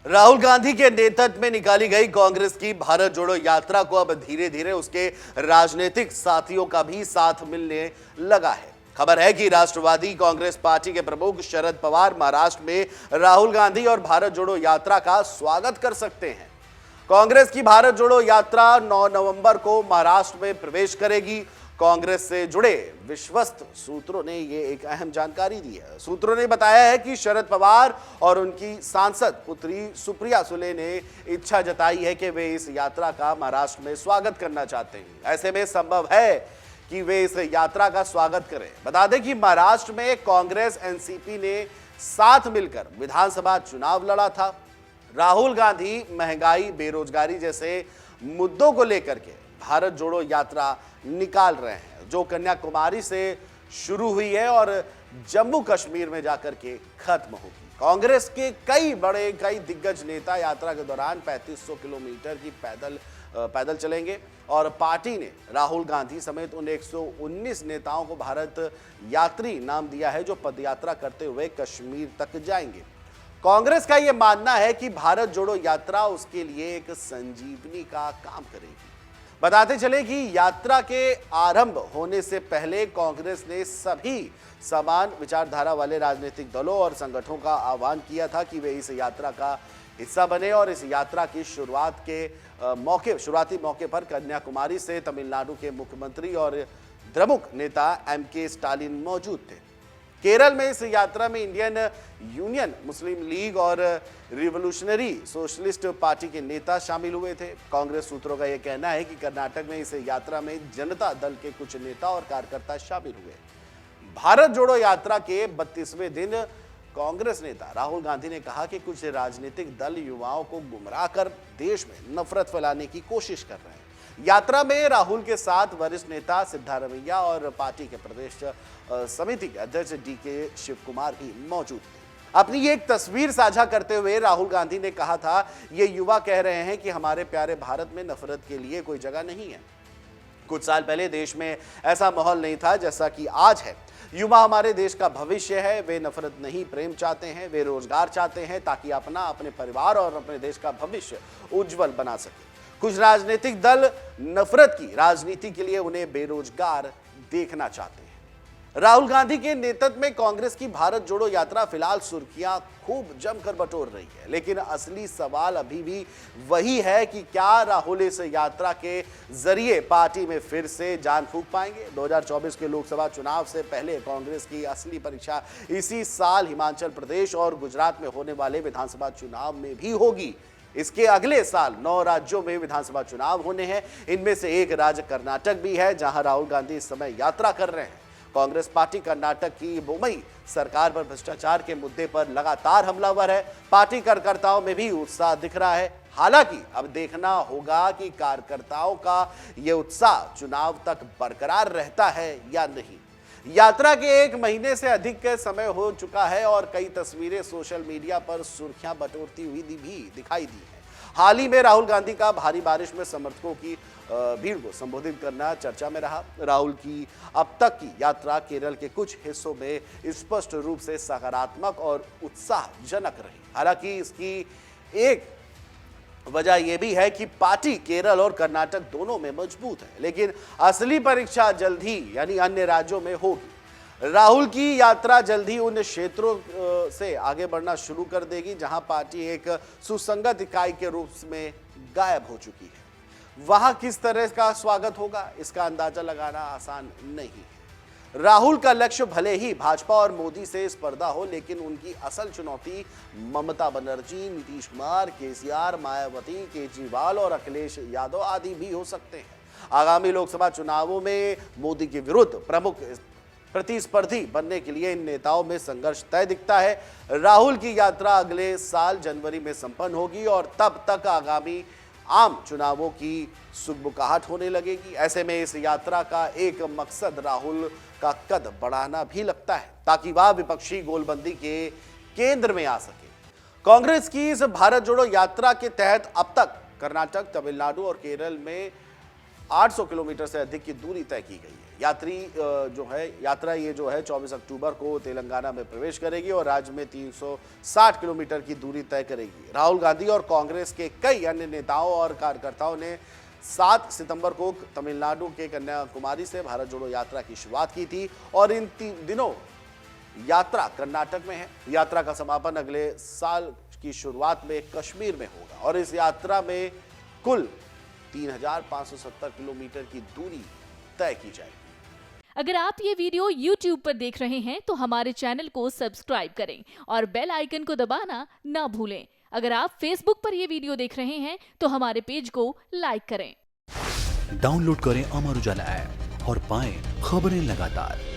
राहुल गांधी के नेतृत्व में निकाली गई कांग्रेस की भारत जोड़ो यात्रा को अब धीरे धीरे उसके राजनीतिक साथियों का भी साथ मिलने लगा है। खबर है कि राष्ट्रवादी कांग्रेस पार्टी के प्रमुख शरद पवार महाराष्ट्र में राहुल गांधी और भारत जोड़ो यात्रा का स्वागत कर सकते हैं। कांग्रेस की भारत जोड़ो यात्रा 9 नवंबर को महाराष्ट्र में प्रवेश करेगी। कांग्रेस से जुड़े विश्वस्त सूत्रों ने ये एक अहम जानकारी दी है। सूत्रों ने बताया है कि शरद पवार और उनकी सांसद पुत्री सुप्रिया सुले ने इच्छा जताई है कि वे इस यात्रा का महाराष्ट्र में स्वागत करना चाहते हैं। ऐसे में संभव है कि वे इस यात्रा का स्वागत करें। बता दें कि महाराष्ट्र में कांग्रेस एनसीपी ने साथ मिलकर विधानसभा चुनाव लड़ा था। राहुल गांधी महंगाई, बेरोजगारी जैसे मुद्दों को लेकर के भारत जोड़ो यात्रा निकाल रहे हैं, जो कन्याकुमारी से शुरू हुई है और जम्मू कश्मीर में जाकर के खत्म होगी। कांग्रेस के कई दिग्गज नेता यात्रा के दौरान 3500 किलोमीटर की पैदल चलेंगे और पार्टी ने राहुल गांधी समेत उन 119 नेताओं को भारत यात्री नाम दिया है, जो पदयात्रा करते हुए कश्मीर तक जाएंगे। कांग्रेस का यह मानना है कि भारत जोड़ो यात्रा उसके लिए एक संजीवनी का काम करेगी। बताते चले कि यात्रा के आरंभ होने से पहले कांग्रेस ने सभी समान विचारधारा वाले राजनीतिक दलों और संगठनों का आह्वान किया था कि वे इस यात्रा का हिस्सा बने और इस यात्रा की शुरुआती मौके पर कन्याकुमारी से तमिलनाडु के मुख्यमंत्री और द्रमुक नेता एमके स्टालिन मौजूद थे। केरल में इस यात्रा में इंडियन यूनियन मुस्लिम लीग और रिवोल्यूशनरी सोशलिस्ट पार्टी के नेता शामिल हुए थे। कांग्रेस सूत्रों का यह कहना है कि कर्नाटक में इस यात्रा में जनता दल के कुछ नेता और कार्यकर्ता शामिल हुए। भारत जोड़ो यात्रा के 32वें दिन कांग्रेस नेता राहुल गांधी ने कहा कि कुछ राजनीतिक दल युवाओं को गुमराह कर देश में नफरत फैलाने की कोशिश कर रहे हैं। यात्रा में राहुल के साथ वरिष्ठ नेता सिद्धारमैया और पार्टी के प्रदेश समिति के अध्यक्ष डीके शिव कुमार भी मौजूद थे। अपनी एक तस्वीर साझा करते हुए राहुल गांधी ने कहा था, ये युवा कह रहे हैं कि हमारे प्यारे भारत में नफरत के लिए कोई जगह नहीं है। कुछ साल पहले देश में ऐसा माहौल नहीं था जैसा कि आज है। युवा हमारे देश का भविष्य है। वे नफरत नहीं, प्रेम चाहते हैं। वे रोजगार चाहते हैं ताकि अपने परिवार और अपने देश का भविष्य उज्जवल बना सके। कुछ राजनीतिक दल नफरत की राजनीति के लिए उन्हें बेरोजगार देखना चाहते हैं। राहुल गांधी के नेतृत्व में कांग्रेस की भारत जोड़ो यात्रा फिलहाल सुर्खियां खूब जमकर बटोर रही है, लेकिन असली सवाल अभी भी वही है कि क्या राहुल इस यात्रा के जरिए पार्टी में फिर से जान फूंक पाएंगे। 2024 के लोकसभा चुनाव से पहले कांग्रेस की असली परीक्षा इसी साल हिमाचल प्रदेश और गुजरात में होने वाले विधानसभा चुनाव में भी होगी। इसके अगले साल 9 राज्यों में विधानसभा चुनाव होने हैं। इनमें से एक राज्य कर्नाटक भी है, जहां राहुल गांधी इस समय यात्रा कर रहे हैं। कांग्रेस पार्टी कर्नाटक की बोम्मई सरकार पर भ्रष्टाचार के मुद्दे पर लगातार हमलावर है। पार्टी कार्यकर्ताओं में भी उत्साह दिख रहा है। हालांकि अब देखना होगा कि कार्यकर्ताओं का यह उत्साह चुनाव तक बरकरार रहता है या नहीं। यात्रा के 1 महीने से अधिक के समय हो चुका है और कई तस्वीरें सोशल मीडिया पर सुर्खियां बटोरती हुई भी दिखाई दी है। हाल ही में राहुल गांधी का भारी बारिश में समर्थकों की भीड़ को संबोधित करना चर्चा में रहा। राहुल की अब तक की यात्रा केरल के कुछ हिस्सों में स्पष्ट रूप से सकारात्मक और उत्साहजनक रही। हालांकि इसकी एक वजह यह भी है कि पार्टी केरल और कर्नाटक दोनों में मजबूत है, लेकिन असली परीक्षा जल्द ही यानी अन्य राज्यों में होगी। राहुल की यात्रा जल्द ही उन क्षेत्रों से आगे बढ़ना शुरू कर देगी जहां पार्टी एक सुसंगत इकाई के रूप में गायब हो चुकी है। वहां किस तरह का स्वागत होगा, इसका अंदाजा लगाना आसान नहीं है। राहुल का लक्ष्य भले ही भाजपा और मोदी से स्पर्धा हो, लेकिन उनकी असल चुनौती ममता बनर्जी, नीतीश कुमार, केसीआर, मायावती, केजरीवाल और अखिलेश यादव आदि भी हो सकते हैं। आगामी लोकसभा चुनावों में मोदी के विरुद्ध प्रमुख प्रतिस्पर्धी बनने के लिए इन नेताओं में संघर्ष तय दिखता है। राहुल की यात्रा अगले साल जनवरी में संपन्न होगी और तब तक आगामी आम चुनावों की सुगबुगाहट होने लगेगी। ऐसे में इस यात्रा का एक मकसद राहुल का कद बढ़ाना भी लगता है, ताकि वह विपक्षी गोलबंदी के केंद्र में आ सके। कांग्रेस की इस भारत जोड़ो यात्रा के तहत अब तक कर्नाटक, तमिलनाडु और केरल में 800 किलोमीटर से अधिक की दूरी तय की गई है। यात्रा ये जो है 24 अक्टूबर को तेलंगाना में प्रवेश करेगी और राज्य में 360 किलोमीटर की दूरी तय करेगी। राहुल गांधी और कांग्रेस के कई अन्य नेताओं और कार्यकर्ताओं ने 7 सितंबर को तमिलनाडु के कन्याकुमारी से भारत जोड़ो यात्रा की शुरुआत की थी और इन 3 दिनों यात्रा कर्नाटक में है। यात्रा का समापन अगले साल की शुरुआत में कश्मीर में होगा और इस यात्रा में कुल 3,570 किलोमीटर की दूरी तय की जाएगी। अगर आप ये वीडियो YouTube पर देख रहे हैं तो हमारे चैनल को सब्सक्राइब करें और बेल आइकन को दबाना ना भूलें। अगर आप Facebook पर ये वीडियो देख रहे हैं तो हमारे पेज को लाइक करें। डाउनलोड करें अमर उजाला ऐप और पाएं खबरें लगातार।